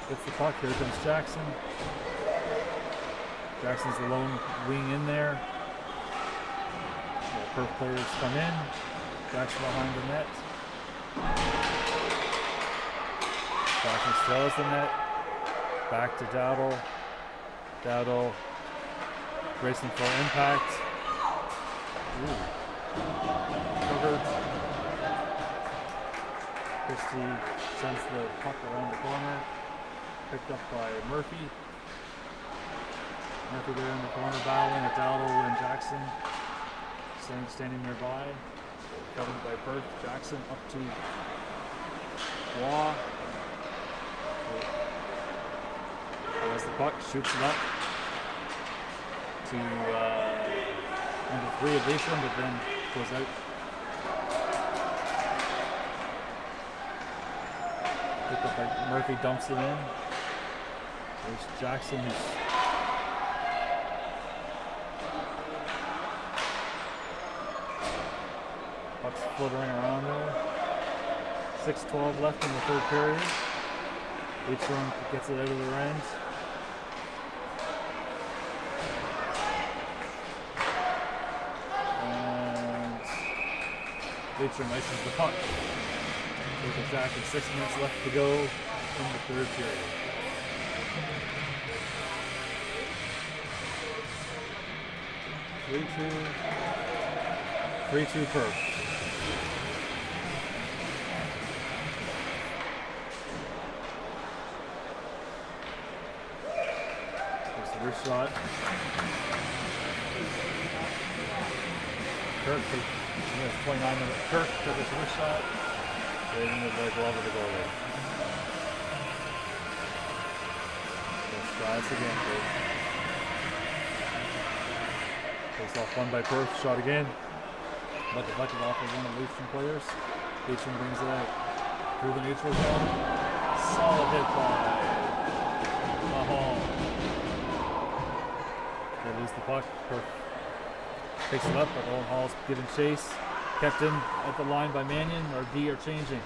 [SPEAKER 1] gets the puck. Here comes Jackson. Jackson's the lone wing in there. The Perth players come in. Jackson behind the net. Jackson straddles the net. Back to Dowdle. Dowdle racing for impact. Covered. Christie sends the puck around the corner. Picked up by Murphy. Murphy there in the corner battling with Dowdle and Jackson. Standing nearby. Covered by Perth. Jackson up to Waugh. Has the puck, shoots it up to number 3 of Leitrim, but then goes out. Picked up by Murphy, dumps it in. There's Jackson, who's puck's fluttering around there. 6:12 left in the third period. Leitrim gets it out of their end. And Leitrim ices the puck. With exactly 6 minutes left to go in the third period. Three-two Perth. There's the wrist shot. Kirk, 29 minutes. Kirk took his wrist shot. Right into the glove of the goalie. Let's try this again, Kirk. Face off one by Perth, shot again. But deflected off of one of the Leitrim players. Leitrim brings it out through the neutral zone. Solid hit by Mahal. They lose the puck. Perth picks it up, but Owen Hall's giving chase. Kept in at the line by Mannion. Our D are changing.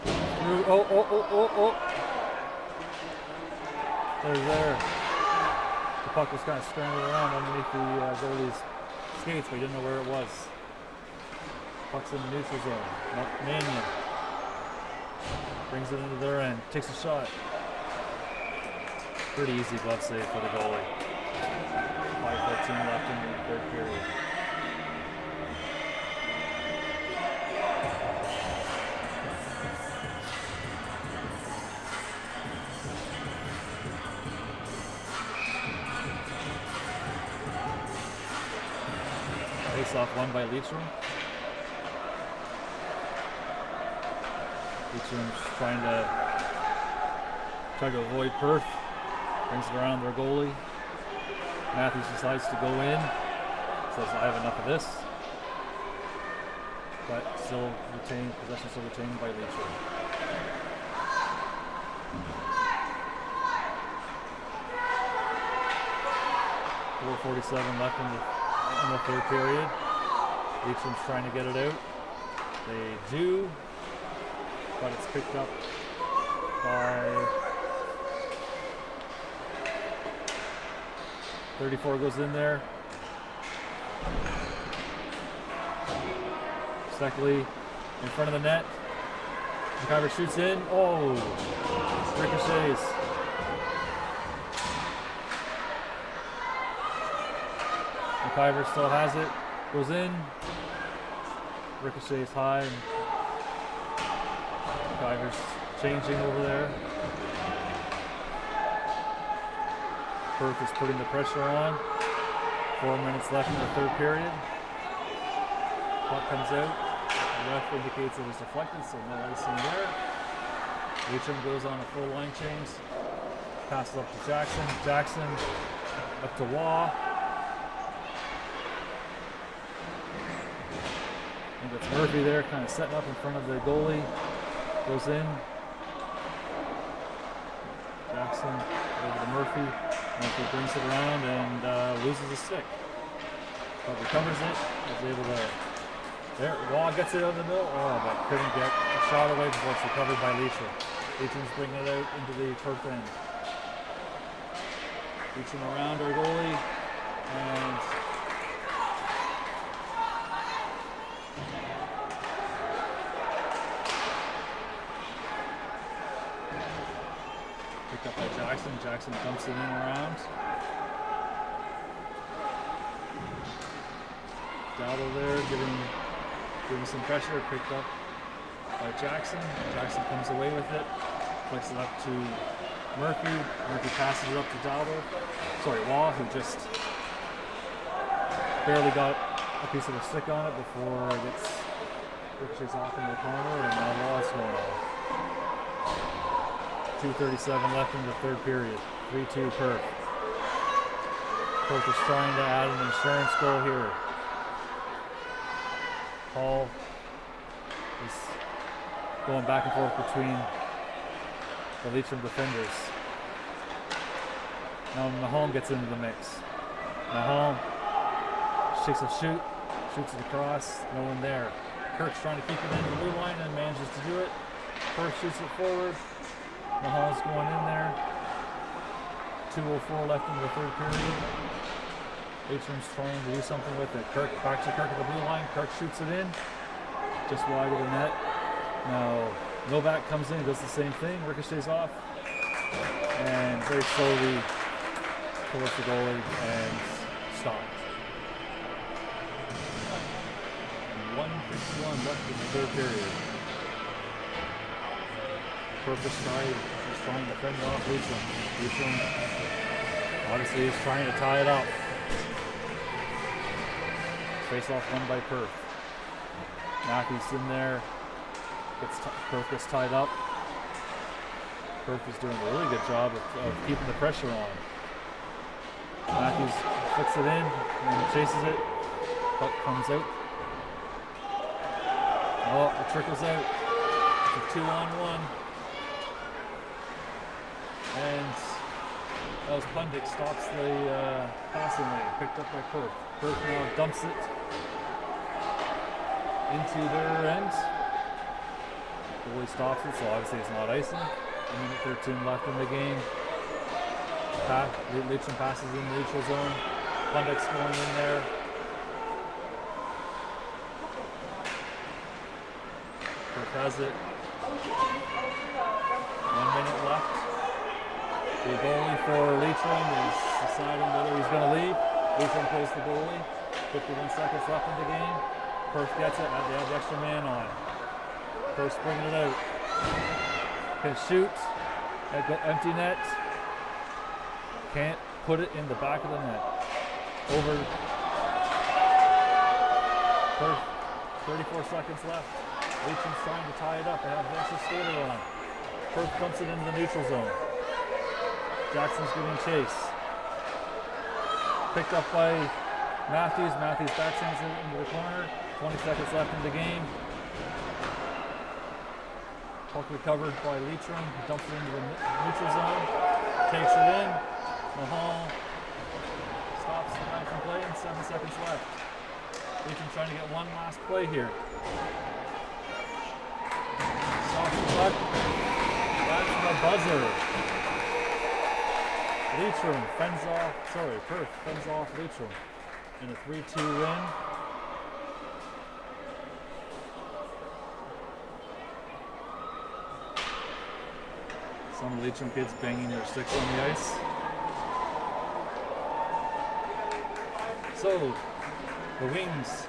[SPEAKER 1] Through, oh. There. The puck was kind of scrambling around underneath the goalie's skates, but he didn't know where it was. Puck's in the neutral zone. Mannion brings it into their end. Takes a shot. Pretty easy glove save for the goalie. 5:14 left in the third period. Face off one by Leitrim. Leitrim's trying to avoid Perth. Brings it around their goalie. Matthews decides to go in. Says, I have enough of this. But still retained, possession still retained by Leitrim. .447 left in the third period. Leitrim's trying to get it out. They do, but it's picked up by 34 goes in there. Secondly, in front of the net. McIver shoots in. Oh, ricochets. McIver still has it. Goes in. Ricochets high. McIver's changing over there. Perth is putting the pressure on. 4 minutes left in the third period. Puck comes out. The ref indicates it was deflected, so no icing there. Leitrim goes on a full line change. Passes up to Jackson. Jackson up to Waugh. And it's Murphy there, kind of setting up in front of the goalie. Goes in. Jackson over to Murphy. Murphy brings it around and loses a stick. But recovers it. Is able to. There, Waugh gets it out of the middle. Oh, but couldn't get a shot away before it's recovered by Leitrim. Leitrim's bringing it out into the Perth end. Leitrim around our goalie and picked up by Jackson. Jackson dumps it in around. Dowdle there giving some pressure, picked up by Jackson. Jackson comes away with it, flicks it up to Murphy. Murphy passes it up to Dowdle. Sorry, Waugh, who just barely got a piece of a stick on it before it gets ricochets off in the corner, and now Waugh's going off. 2:37 left in the third period. 3-2 Perth. Perth is trying to add an insurance goal here. Paul is going back and forth between the Leitrim defenders. Now Mahone gets into the mix. Mahone takes a shoot, shoots it across, no one there. Kirk's trying to keep it in the blue line and manages to do it. Kirk shoots it forward. Mahone's going in there. 2:04 left in the third period. Leitrim's trying to do something with it. Back to Kirk at the blue line. Kirk shoots it in, just wide of the net. Now Novak comes in, does the same thing, ricochets off, and very slowly towards the goalie and stopped. 1:51 left in the third period. Purpose trying to fend off Leitrim. Leitrim obviously is trying to tie it up. Face-off won by Perth. Matthews in there. Perth gets tied up. Perth is doing a really good job of keeping the pressure on. Matthews flicks it in and chases it. Puck comes out. Oh, it trickles out. It's a 2-on-1. And as Pundick stops the passing lane, picked up by Perth. Perth now dumps it into their end. Goalie stops it, so obviously it's not icing. A minute 13 left in the game. Leitrim passes in the neutral zone. Pundick's going in there. Perth has it. 1 minute left. The goalie for Leitrim is deciding whether he's going to leave. Leitrim pulls the goalie. 51 seconds left in the game. Perth gets it. They have the extra man on. Perth bringing it out. Can shoot. Empty net. Can't put it in the back of the net. Over. Perth. 34 seconds left. Leitrim's trying to tie it up. They have the extra skater on. Perth dumps it into the neutral zone. Jackson's giving chase. Picked up by Matthews. Matthews backhands it into the corner. 20 seconds left in the game. Puck recovered by Leitrim. Dumps it into the neutral zone. Takes it in. Mahone stops the guy from playing. 7 seconds left. Leitrim trying to get one last play here. buzzer. Leitrim fends off, Perth fends off Leitrim in a 3-2 win. Some Leitrim kids banging their sticks on the ice. So, the Wings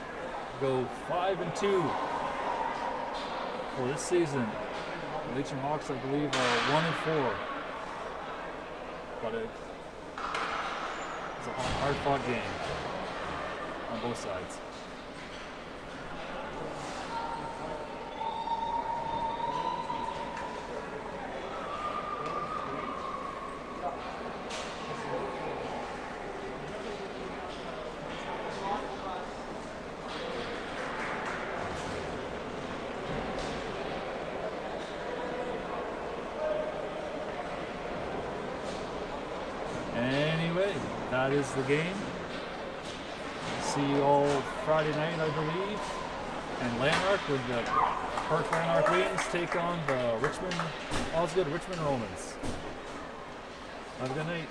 [SPEAKER 1] go 5-2 for this season. The Leitrim Hawks, I believe, are 1-4. But it's a hard-fought game on both sides. Anyway, that is the game. See you all Friday night, I believe, in Lanark with the Perth Lanark Wings take on the Richmond Romans. Have a good night.